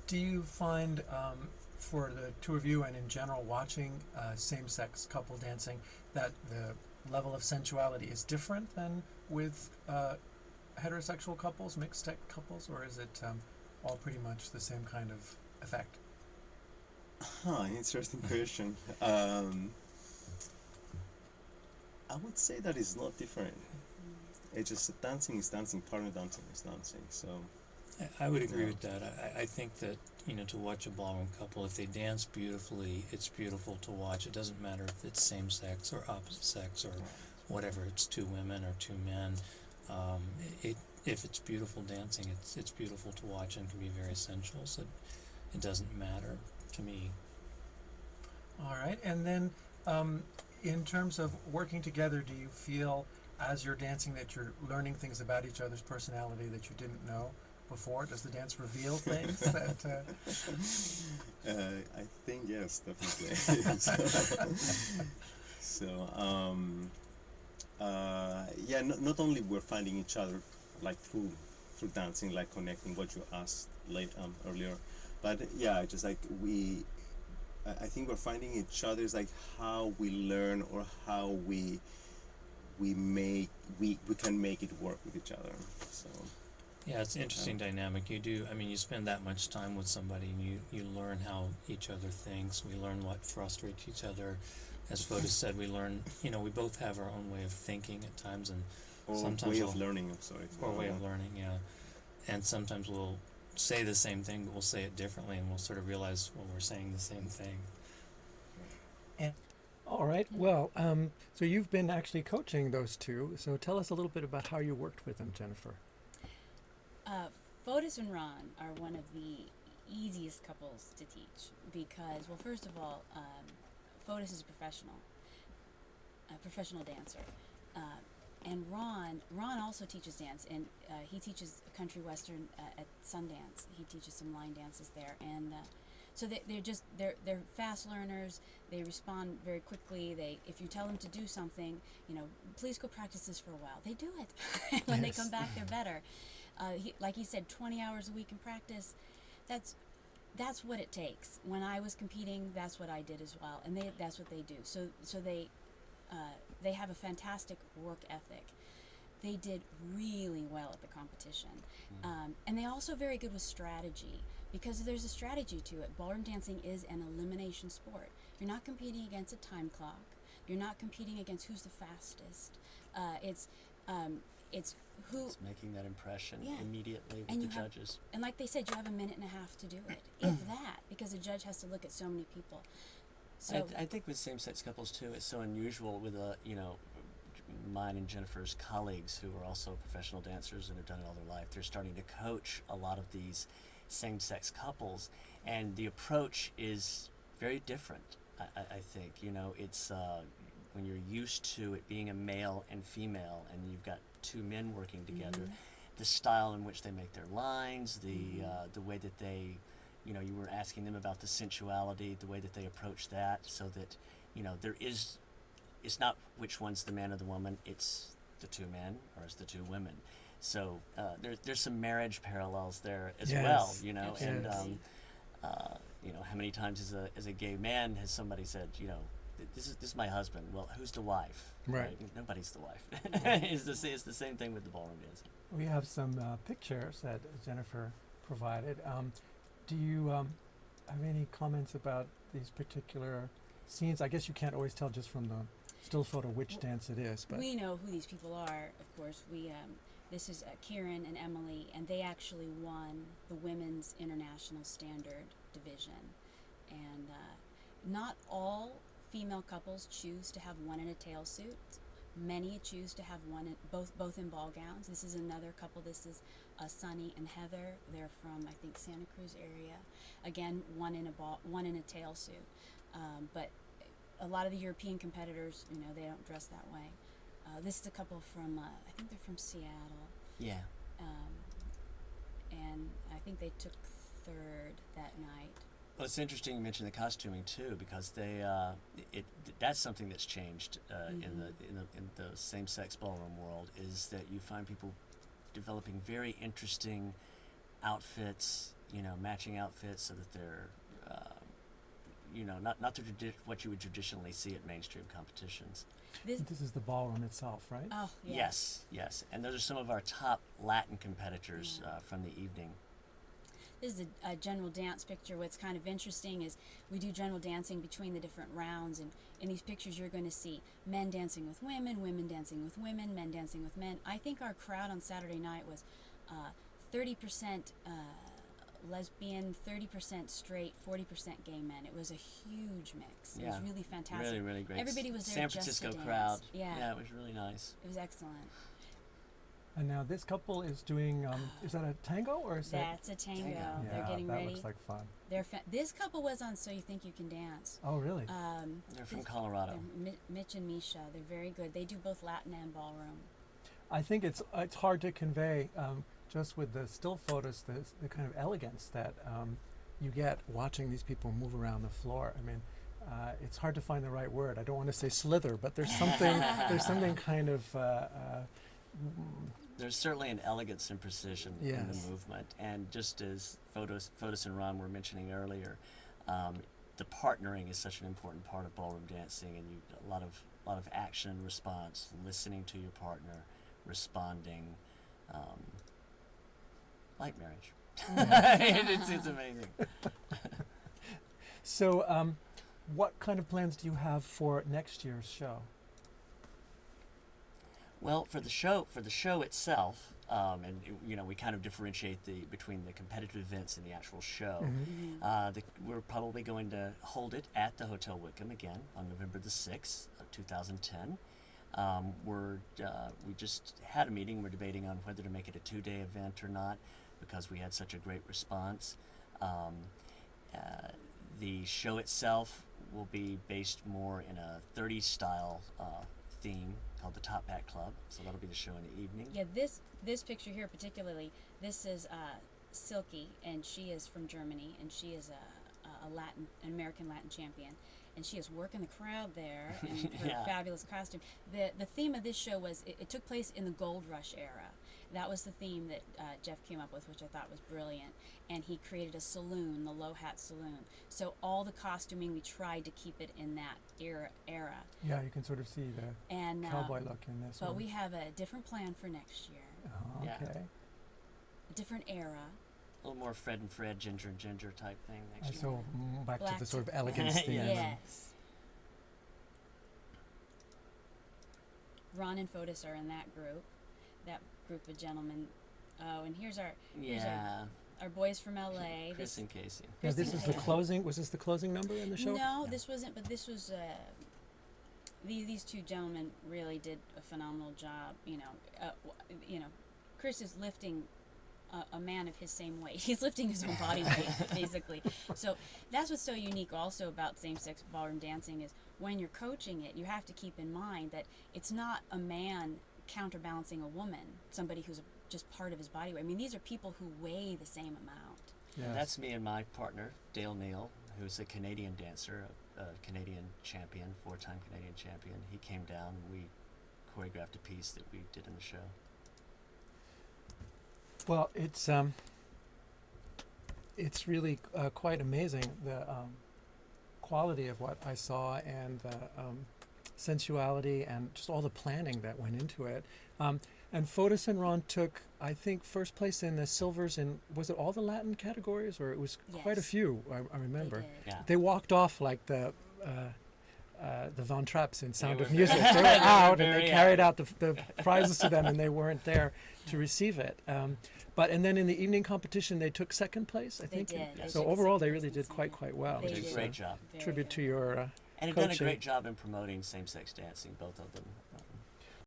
Do you find, for the two of you and in general, watching same-sex couple dancing, that the level of sensuality is different than with heterosexual couples, mixed-sex couples, or is it all pretty much the same kind of effect? Interesting question. I would say that it's not different. It's just dancing is dancing, partner dancing is dancing. So I would agree yeah. with that. I think that, to watch a ballroom couple, if they dance beautifully, it's beautiful to watch. It doesn't matter if it's same sex or opposite sex or whatever. It's two women or two men. Um, if it's beautiful dancing, it's beautiful to watch and can be very sensual. So it doesn't matter to me. All right, and then in terms of working together, do you feel as you're dancing that you're learning things about each other's personality that you didn't know before? Does the dance reveal things that? I think yes, definitely. Yeah, not only we're finding each other like through dancing, like connecting what you asked earlier, but yeah, just like I think we're finding each other is like how we learn or how we can make it work with each other. So Yeah, it's an interesting dynamic. You spend that much time with somebody and you learn how each other thinks. We learn what frustrates each other. As Photis said, we learn, we both have our own way of thinking at times, and or sometimes way of learning. I'm sorry. or way of learning, yeah. And sometimes we'll say the same thing, but we'll say it differently, and we'll sort of realize, well, we're saying the same thing. And all right, well, so you've been actually coaching those two. So tell us a little bit about how you worked with them, Jennifer. Photis and Ron are one of the easiest couples to teach because, well, first of all, Photis is a professional dancer, and Ron also teaches dance, and he teaches country western at Sundance. He teaches some line dances there, and so they're fast learners. They respond very quickly. If you tell them to do something, please go practice this for a while. They do it. When they come back, they're better. Like he said, 20 hours a week in practice. That's what it takes. When I was competing, that's what I did as well, and that's what they do. So they have a fantastic work ethic. They did really well at the competition, and they also very good with strategy because there's a strategy to it. Ballroom dancing is an elimination sport. You're not competing against a time clock. You're not competing against who's the fastest. It's making that impression immediately with and the judges. And like they said, you have a minute and a half to do it, if that, because the judge has to look at so many people. So I think with same-sex couples too, it's so unusual with mine and Jennifer's colleagues who are also professional dancers and have done it all their life. They're starting to coach a lot of these same-sex couples, and the approach is very different. I think it's when you're used to it being a male and female, and you've got two men working together, the style in which they make their lines, the way that they, you were asking them about the sensuality, the way that they approach that, so that it's not which one's the man or the woman, it's the two men or it's the two women. So there's some marriage parallels there as well, and how many times as a gay man has somebody said, this is my husband. Well, who's the wife? Right. Nobody's the wife. It's the same thing with the ballroom dancing. We have some pictures that Jennifer provided. Do you have any comments about these particular scenes? I guess you can't always tell just from the still photo which dance it is, but we know who these people are. Of course, this is Kieran and Emily, and they actually won the women's international standard division. And not all female couples choose to have one in a tail suit. Many choose to have one in, both in ball gowns. This is another couple. This is Sunny and Heather. They're from, I think, Santa Cruz area. Again, one in a tail suit. But a lot of the European competitors, they don't dress that way. This is a couple from, I think they're from Seattle. Yeah. And I think they took third that night. Well, it's interesting you mention the costuming too, because that's something that's changed in the same-sex ballroom world, is that you find people developing very interesting outfits matching outfits so that they're, not what you would traditionally see at mainstream competitions. This is the ballroom itself, right? Oh, yeah. Yes. And those are some of our top Latin competitors from the evening. This is a general dance picture. What's kind of interesting is we do general dancing between the different rounds, and in these pictures you're going to see men dancing with women dancing with women, men dancing with men. I think our crowd on Saturday night was 30% lesbian, 30% straight, 40% gay men. It was a huge mix. It was really fantastic. Really, really great. Everybody was there San just to Francisco dance. crowd. Yeah. It was really nice. It was excellent. And now this couple is doing, is that a tango or is That's a tango. Tango. They're getting that ready. looks like fun. This couple was on So You Think You Can Dance. Oh, really? They're from Colorado. Mitch and Misha. They're very good. They do both Latin and ballroom. I think it's hard to convey just with the still photos the kind of elegance that you get watching these people move around the floor. I mean, it's hard to find the right word. I don't want to say slither, but there's something kind of. There's certainly an elegance and precision in Yes. the movement, and just as Photis and Ron were mentioning earlier, the partnering is such an important part of ballroom dancing, and a lot of action and response, listening to your partner, responding, like marriage. It's amazing. So, what kind of plans do you have for next year's show? Well, for the show itself, and we kind of differentiate between the competitive events and the actual show. Mm-hmm. We're probably going to hold it at the Hotel Wickham again on November the 6th of 2010. We just had a meeting. We're debating on whether to make it a 2-day event or not because we had such a great response. The show itself will be based more in a 30s style theme called the Top Hat Club, so that'll be the show in the evening. Yeah, this picture here particularly, this is Silky, and she is from Germany, and she is an American Latin champion, and she is working the crowd there in her fabulous costume. The theme of this show was it took place in the Gold Rush era. That was the theme that Jeff came up with, which I thought was brilliant. And he created a saloon, the Low Hat Saloon. So all the costuming, we tried to keep it in that era. Yeah, you can sort of see the cowboy look in this But one. we have a different plan for next year. Oh, Yeah. okay. A different era. A little more Fred and Fred, Ginger and Ginger type thing next year. So back Black to the sort of to- elegance theme. Yes. Ron and Photis are in that group of gentlemen. Oh, and here's our boys from LA. Chris and Casey. Yeah, this Kristen is the Taylor. closing. Was this the closing number in the show? No, this wasn't. But this was. These two gentlemen really did a phenomenal job. Chris is lifting a man of his same weight. He's lifting his own body weight, basically. So that's what's so unique also about same-sex ballroom dancing is when you're coaching it, you have to keep in mind that it's not a man counterbalancing a woman, somebody who's just part of his body weight. I mean, these are people who weigh the same amount. Yes. And that's me and my partner, Dale Neal, who's a Canadian dancer, a Canadian champion, 4-time Canadian champion. He came down and we choreographed a piece that we did in the show. Well, it's really quite amazing the quality of what I saw and the sensuality and just all the planning that went into it. And Photis and Ron took, I think, first place in the silvers in, was it all the Latin categories, or it was quite a Yes. few? I remember. They did. Yeah. They walked off like the Von Trapps in Sound They of were Music. very- They were out and very they carried out. out the prizes to them, and they weren't there to receive it. And then in the evening competition, they took second place, I They think. did. They So took overall, they second really place did in quite well. They Did a did. great job. Very Tribute good. to your And have done a coaching. great job in promoting same-sex dancing, both of them.